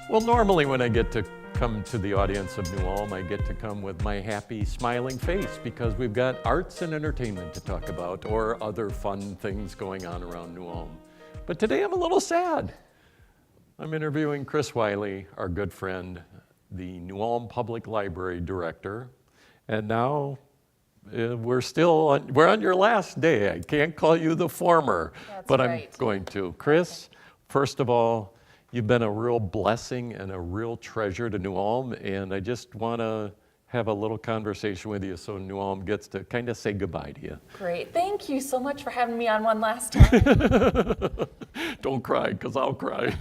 Well, normally when I get to come to the audience of New Ulm, I get to come with my happy, smiling face because we've got arts and entertainment to talk about or other fun things going on around New Ulm. But today I'm a little sad. I'm interviewing Kris Wiley, our good friend, the New Ulm Public Library Director. And now we're on your last day. I can't call you the former, but right. I'm going to. Kris, first of all, you've been a real blessing and a real treasure to New Ulm, and I just want to have a little conversation with you so New Ulm gets to kind of say goodbye to you. Great. Thank you so much for having me on one last time. Don't cry, because I'll cry.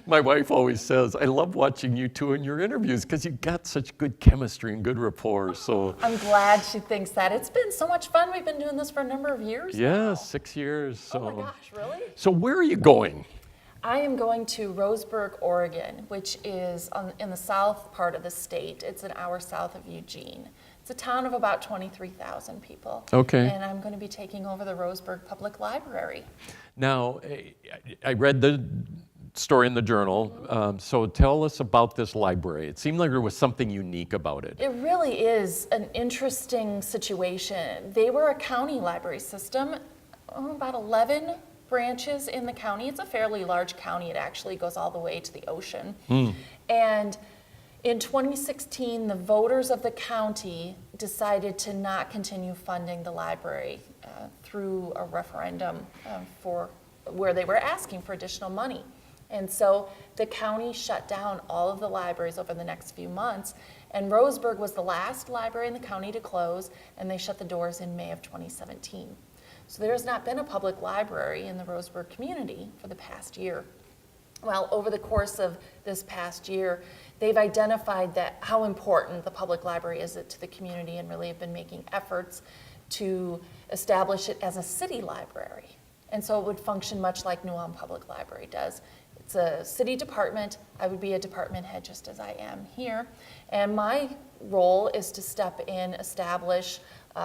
My wife always says, I love watching you two in your interviews because you've got such good chemistry and good rapport. So I'm glad she thinks that. It's been so much fun. We've been doing this for a number of years now. 6 years. So. Oh my gosh, really? So where are you going? I am going to Roseburg, Oregon, which is in the south part of the state. It's an hour south of Eugene. It's a town of about 23,000 people. Okay. And I'm going to be taking over the Roseburg Public Library. Now, I read the story in the journal, so tell us about this library. It seemed like there was something unique about it. It really is an interesting situation. They were a county library system, about 11 branches in the county. It's a fairly large county. It actually goes all the way to the ocean. And in 2016, the voters of the county decided to not continue funding the library through a referendum where they were asking for additional money. And so the county shut down all of the libraries over the next few months, and Roseburg was the last library in the county to close, and they shut the doors in May of 2017. So there has not been a public library in the Roseburg community for the past year. Well, over the course of this past year, they've identified how important the public library is to the community and really have been making efforts to establish it as a city library. And so it would function much like New Ulm Public Library does. It's a city department. I would be a department head just as I am here. And my role is to step in, establish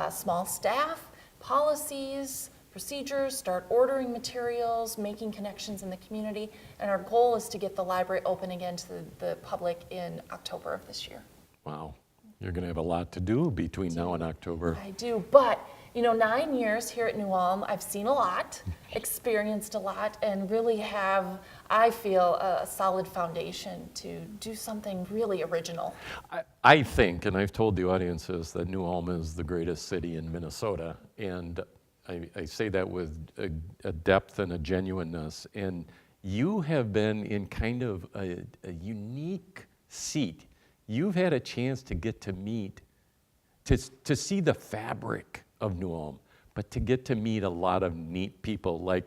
small staff, policies, procedures, start ordering materials, making connections in the community, and our goal is to get the library open again to the public in October of this year. Wow, you're going to have a lot to do between now and October. I do, but 9 years here at New Ulm, I've seen a lot, experienced a lot, and really have, I feel, a solid foundation to do something really original. I think, and I've told the audiences, that New Ulm is the greatest city in Minnesota, and I say that with a depth and a genuineness, and you have been in kind of a unique seat. You've had a chance to get to meet, to see the fabric of New Ulm, but to get to meet a lot of neat people like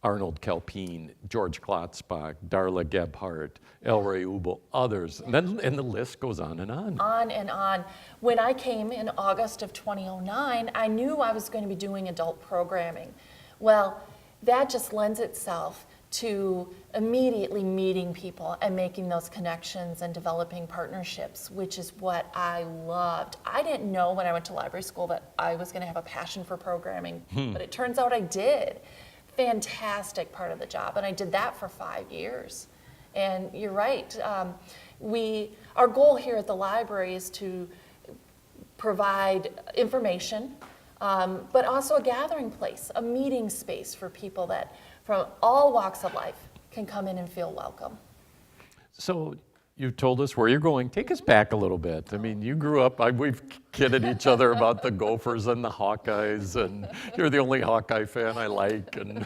Arnold Kelpine, George Klotzbach, Darla Gebhardt, Elroy Ubel, others, and the list goes on and on. On and on. When I came in August of 2009, I knew I was going to be doing adult programming. Well, that just lends itself to immediately meeting people and making those connections and developing partnerships, which is what I loved. I didn't know when I went to library school that I was going to have a passion for programming, but it turns out I did. Fantastic part of the job, and I did that for 5 years. And you're right, our goal here at the library is to provide information, but also a gathering place, a meeting space for people that from all walks of life can come in and feel welcome. So you've told us where you're going. Take us back a little bit. I mean, you grew up, we've kidded each other about the Gophers and the Hawkeyes, and you're the only Hawkeye fan I like. And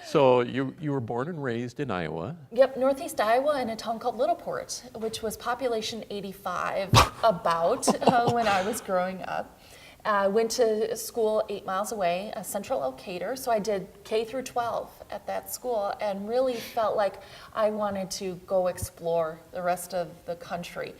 so you were born and raised in Iowa. Yep, Northeast Iowa in a town called Littleport, which was population 85 about when I was growing up. I went to school 8 miles away, Central Elkader, so I did K through 12 at that school and really felt like I wanted to go explore the rest of the country.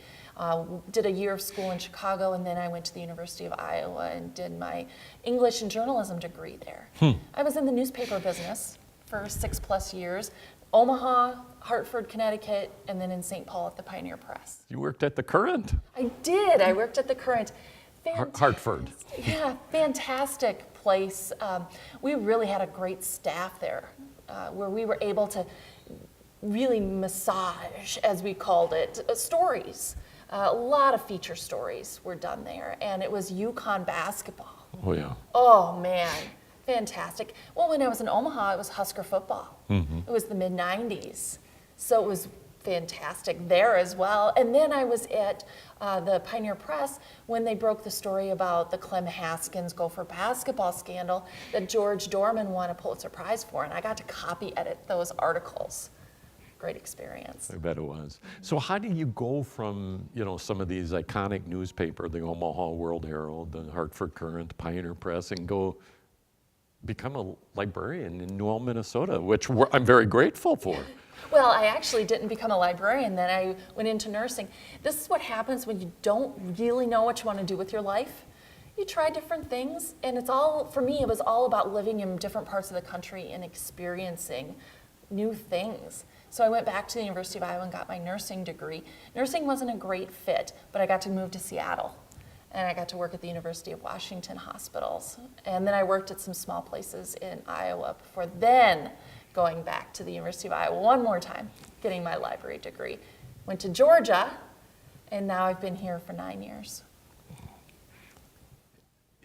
Did a year of school in Chicago, and then I went to the University of Iowa and did my English and journalism degree there. I was in the newspaper business for 6+ years, Omaha, Hartford, Connecticut, and then in St. Paul at the Pioneer Press. You worked at the Current. I did. I worked at the Current. Hartford. Yeah, fantastic place. We really had a great staff there where we were able to really massage, as we called it, stories. A lot of feature stories were done there, and it was UConn basketball. Oh, yeah. Oh, man, fantastic. Well, when I was in Omaha, it was Husker football. It was the mid-'90s, so it was fantastic there as well. And then I was at the Pioneer Press when they broke the story about the Clem Haskins Gopher basketball scandal that George Dorman won a Pulitzer Prize for, and I got to copy edit those articles. Great experience. I bet it was. So how do you go from, some of these iconic newspaper, the Omaha World Herald, the Hartford Courant, Pioneer Press, and go become a librarian in New Ulm, Minnesota, which I'm very grateful for. Well, I actually didn't become a librarian, then I went into nursing. This is what happens when you don't really know what you want to do with your life. You try different things, and for me, it was all about living in different parts of the country and experiencing new things. So I went back to the University of Iowa and got my nursing degree. Nursing wasn't a great fit, but I got to move to Seattle. And I got to work at the University of Washington hospitals. And then I worked at some small places in Iowa before then going back to the University of Iowa one more time, getting my library degree. Went to Georgia, and now I've been here for 9 years.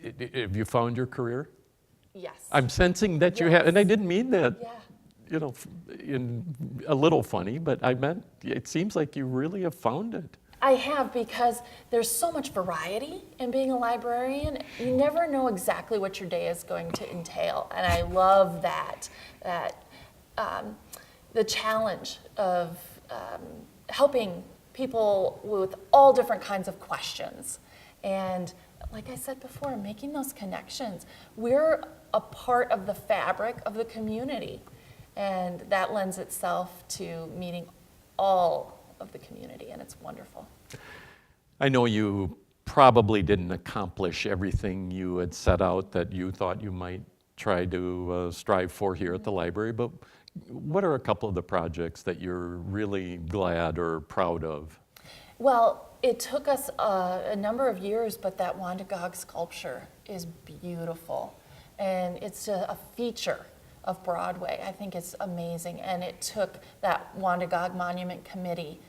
Have you found your career? Yes. I'm sensing that you have, and I didn't mean that. Yeah. In a little funny, but I meant it seems like you really have found it. I have, because there's so much variety in being a librarian. You never know exactly what your day is going to entail, and I love that the challenge of helping people with all different kinds of questions. And like I said before, making those connections. We're a part of the fabric of the community. And that lends itself to meeting all of the community, and it's wonderful. I know you probably didn't accomplish everything you had set out that you thought you might try to strive for here at the library, but what are a couple of the projects that you're really glad or proud of? Well, it took us a number of years, but that Wanda Gog sculpture is beautiful, and it's a feature of Broadway. I think it's amazing, and it took that Wanda Gog Monument Committee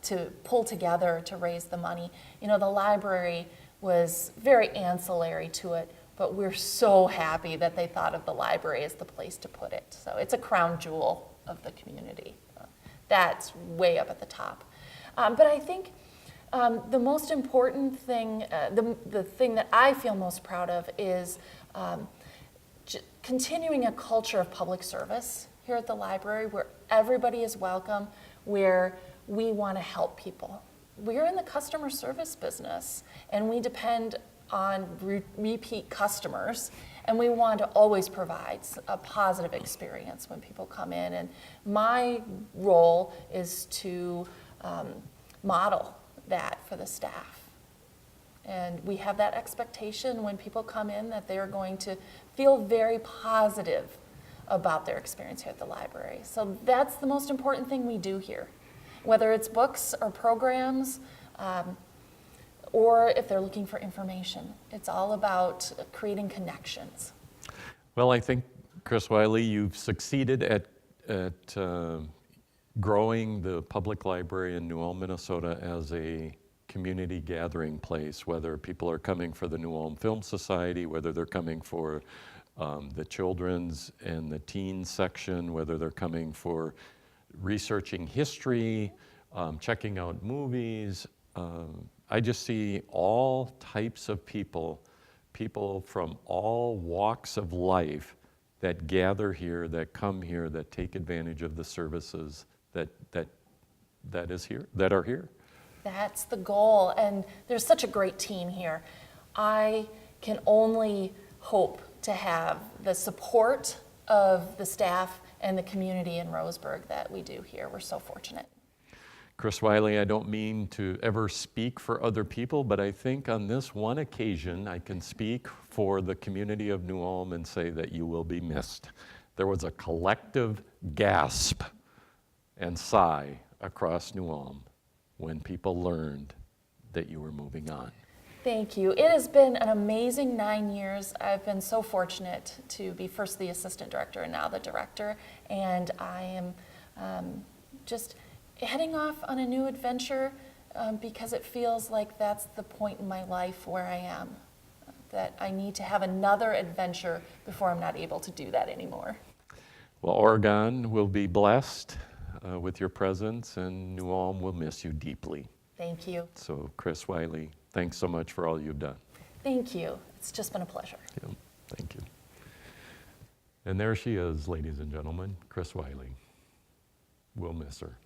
to pull together to raise the money. The library was very ancillary to it, but we're so happy that they thought of the library as the place to put it. So it's a crown jewel of the community. That's way up at the top. But I think the most important thing, the thing that I feel most proud of is continuing a culture of public service here at the library where everybody is welcome, where we want to help people. We're in the customer service business, and we depend on repeat customers, and we want to always provide a positive experience when people come in. And my role is to model that for the staff. And we have that expectation when people come in that they are going to feel very positive about their experience here at the library. So that's the most important thing we do here, whether it's books or programs, or if they're looking for information. It's all about creating connections. Well, I think, Kris Wiley, you've succeeded at growing the public library in New Ulm, Minnesota as a community gathering place, whether people are coming for the New Ulm Film Society, whether they're coming for the children's and the teen section, whether they're coming for researching history, checking out movies. I just see all types of people from all walks of life that gather here, that come here, that take advantage of the services that are here. That's the goal, and there's such a great team here. I can only hope to have the support of the staff and the community in Roseburg that we do here. We're so fortunate. Kris Wiley, I don't mean to ever speak for other people, but I think on this one occasion I can speak for the community of New Ulm and say that you will be missed. There was a collective gasp and sigh across New Ulm when people learned that you were moving on. Thank you. It has been an amazing 9 years. I've been so fortunate to be first the assistant director and now the director, and I am Just heading off on a new adventure because it feels like that's the point in my life where I am, that I need to have another adventure before I'm not able to do that anymore. Well, Oregon will be blessed with your presence, and New Ulm will miss you deeply. Thank you. So, Kris Wiley, thanks so much for all you've done. Thank you. It's just been a pleasure. Yeah, thank you. And there she is, ladies and gentlemen, Kris Wiley. We'll miss her.